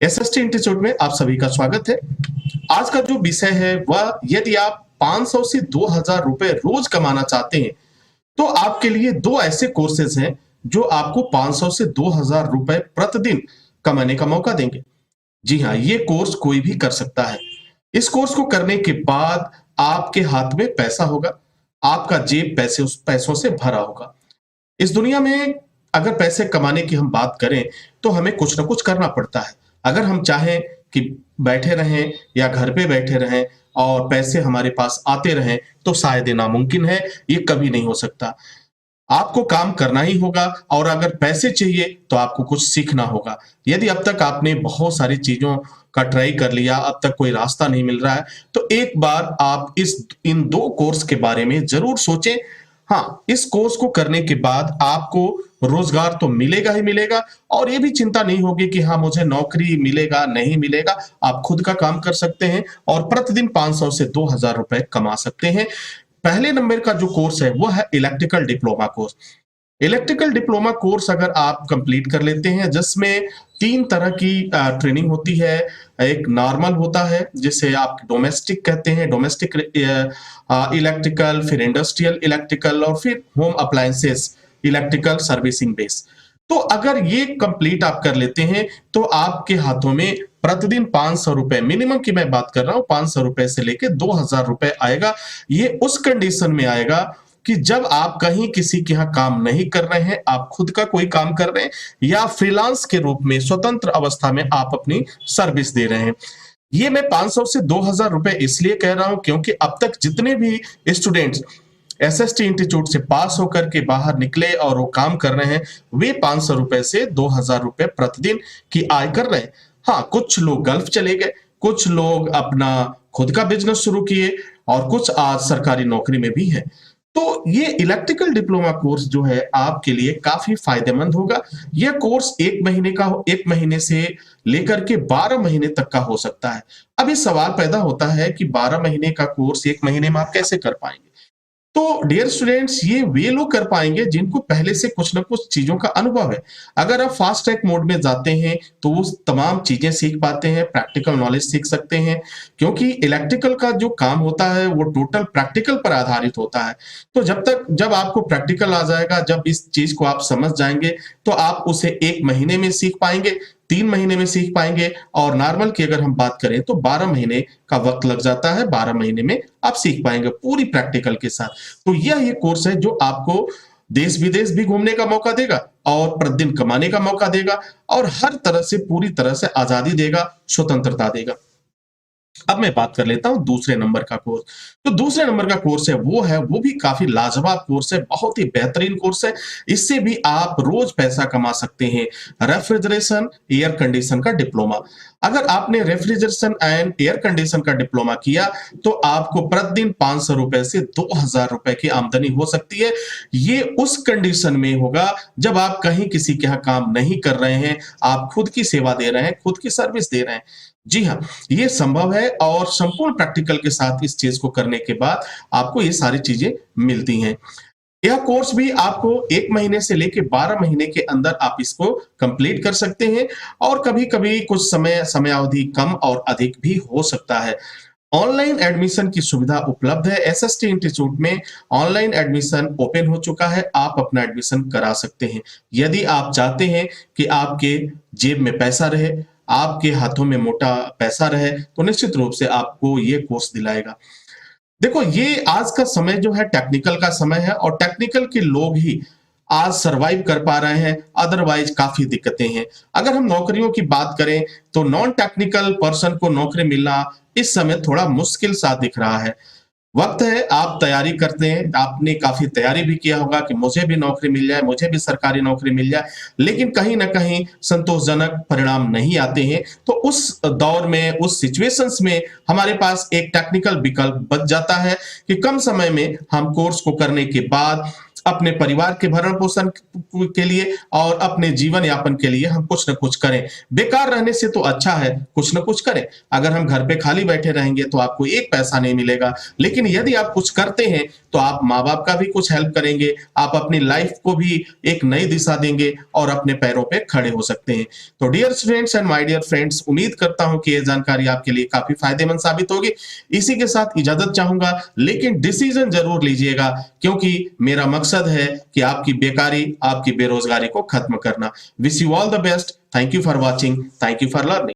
SST institute में आप सभी का स्वागत है। आज का जो विषय है वह यदि आप 500 से 2000 रुपए रोज कमाना चाहते हैं तो आपके लिए दो ऐसे कोर्सेज हैं जो आपको 500 से 2000 रुपए प्रतिदिन कमाने का मौका देंगे। जी हाँ, ये कोर्स कोई भी कर सकता है। इस कोर्स को करने के बाद आपके हाथ में पैसा होगा, आपका जेब पैसों से भरा होगा। इस दुनिया में अगर पैसे कमाने की हम बात करें तो हमें कुछ ना कुछ करना पड़ता है। अगर हम चाहें कि बैठे रहें या घर पे बैठे रहें और पैसे हमारे पास आते रहें तो शायद ये नामुमकिन है, ये कभी नहीं हो सकता। आपको काम करना ही होगा और अगर पैसे चाहिए तो आपको कुछ सीखना होगा। यदि अब तक आपने बहुत सारी चीजों का ट्राई कर लिया, अब तक कोई रास्ता नहीं मिल रहा है, तो एक बार आप इन दो कोर्स के बारे में जरूर सोचें। हाँ, इस कोर्स को करने के बाद आपको रोजगार तो मिलेगा ही मिलेगा और ये भी चिंता नहीं होगी कि हाँ मुझे नौकरी मिलेगा नहीं मिलेगा। आप खुद का काम कर सकते हैं और प्रतिदिन 500 से 2000 रुपए कमा सकते हैं। पहले नंबर का जो कोर्स है वो है electrical diploma course. Electrical diploma course अगर आप कंप्लीट कर लेते हैं जिसमें 3 तरह की ट्रेनिंग होती है। एक नॉर्मल होता है जिसे आप डोमेस्टिक कहते हैं, डोमेस्टिक इलेक्ट्रिकल, फिर इंडस्ट्रियल इलेक्ट्रिकल और फिर home appliances electrical servicing base. तो अगर ये कंप्लीट आप कर लेते हैं तो आपके हाथों में प्रतिदिन 500 रुपए, मिनिमम की मैं बात कर रहा हूं, 500 रुपए से लेके 2000 रुपए आएगा। ये उस कंडीशन में आएगा कि जब आप कहीं किसी के यहाँ काम नहीं कर रहे हैं, आप खुद का कोई काम कर रहे हैं या फ्रीलांस के रूप में स्वतंत्र अवस्था में आप अपनी सर्विस दे रहे हैं। ये मैं 500 से 2000 रुपए इसलिए कह रहा हूं क्योंकि अब तक जितने भी स्टूडेंट्स एसएसटी इंस्टीट्यूट से पास होकर के बाहर निकले और वो काम कर रहे हैं, वे 500 रुपए से 2000 रुपए प्रतिदिन की आय कर रहे हैं। हाँ, कुछ लोग गल्फ चले गए, कुछ लोग अपना खुद का बिजनेस शुरू किए और कुछ आज सरकारी नौकरी में भी है। तो ये इलेक्ट्रिकल डिप्लोमा कोर्स जो है आपके लिए काफी फायदेमंद होगा। यह कोर्स 1 महीने का, 1 महीने से लेकर के 12 महीने तक का हो सकता है। अब ये सवाल पैदा होता है कि 12 महीने का कोर्स 1 महीने में आप कैसे कर पाएंगे? तो डियर स्टूडेंट्स, ये वे लोग कर पाएंगे जिनको पहले से कुछ ना कुछ चीजों का अनुभव है। अगर आप फास्ट ट्रैक मोड में जाते हैं तो वो तमाम चीजें सीख पाते हैं, प्रैक्टिकल नॉलेज सीख सकते हैं, क्योंकि इलेक्ट्रिकल का जो काम होता है वो टोटल प्रैक्टिकल पर आधारित होता है। तो जब आपको प्रैक्टिकल आ जाएगा, जब इस चीज को आप समझ जाएंगे तो आप उसे 1 महीने में सीख पाएंगे, 3 महीने में सीख पाएंगे और नॉर्मल की अगर हम बात करें तो 12 महीने का वक्त लग जाता है। 12 महीने में आप सीख पाएंगे पूरी प्रैक्टिकल के साथ। तो यह कोर्स है जो आपको देश विदेश भी घूमने का मौका देगा और प्रतिदिन कमाने का मौका देगा और हर तरह से पूरी तरह से आजादी देगा, स्वतंत्रता देगा। अब मैं बात कर लेता हूं दूसरे नंबर का कोर्स। तो दूसरे नंबर का कोर्स है वो भी काफी लाजवाब कोर्स है, बहुत ही बेहतरीन कोर्स है। इससे भी आप रोज पैसा कमा सकते हैं। रेफ्रिजरेशन एयर कंडीशन का डिप्लोमा। अगर आपने रेफ्रिजरेशन एंड एयर कंडीशन का डिप्लोमा किया तो आपको प्रतिदिन 500 रुपए से 2000 रुपए की आमदनी हो सकती है। ये उस कंडीशन में होगा जब आप कहीं किसी के यहाँ काम नहीं कर रहे हैं, आप खुद की सेवा दे रहे हैं, खुद की सर्विस दे रहे हैं। जी हाँ, ये संभव है और संपूर्ण प्रैक्टिकल के साथ इस चीज को करने के बाद आपको ये सारी चीजें मिलती हैं। यह कोर्स भी आपको 1 महीने से लेके 12 महीने के अंदर आप इसको कंप्लीट कर सकते हैं और कभी-कभी कुछ समयावधि कम और अधिक भी हो सकता है। ऑनलाइन एडमिशन की सुविधा उपलब्ध है। एसएसटी इंस्टीट्यूट में ऑनलाइन एडमिशन ओपन हो चुका है, आप अपना एडमिशन करा सकते हैं। यदि आप चाहते हैं कि आपके जेब में पैसा रहे, आपके हाथों में मोटा पैसा रहे, तो निश्चित रूप से आपको ये कोर्स दिलाएगा। देखो, ये आज का समय जो है टेक्निकल का समय है और टेक्निकल के लोग ही आज सरवाइव कर पा रहे हैं, अदरवाइज काफी दिक्कतें हैं। अगर हम नौकरियों की बात करें तो नॉन टेक्निकल पर्सन को नौकरी मिलना इस समय थोड़ा मुश्किल सा दिख रहा है। वक्त है, आप तैयारी करते हैं, आपने काफी तैयारी भी किया होगा कि मुझे भी नौकरी मिल जाए, मुझे भी सरकारी नौकरी मिल जाए, लेकिन कहीं ना कहीं संतोषजनक परिणाम नहीं आते हैं। तो उस दौर में, उस सिचुएशंस में हमारे पास एक टेक्निकल विकल्प बच जाता है कि कम समय में हम कोर्स को करने के बाद अपने परिवार के भरण पोषण के लिए और अपने जीवन यापन के लिए हम कुछ न कुछ करें। बेकार रहने से तो अच्छा है कुछ न कुछ करें। अगर हम घर पे खाली बैठे रहेंगे तो आपको एक पैसा नहीं मिलेगा, लेकिन यदि आप कुछ करते हैं तो आप माँ बाप का भी कुछ हेल्प करेंगे, आप अपनी लाइफ को भी एक नई दिशा देंगे और अपने पैरों पे खड़े हो सकते हैं। तो dear students and my dear friends, उम्मीद करता हूं कि यह जानकारी आपके लिए काफी फायदेमंद साबित होगी। इसी के साथ इजाजत चाहूंगा, लेकिन डिसीजन जरूर लीजिएगा, क्योंकि मेरा मकसद है कि आपकी बेकारी, आपकी बेरोजगारी को खत्म करना। Wish you all the best. Thank you for watching, thank you for learning.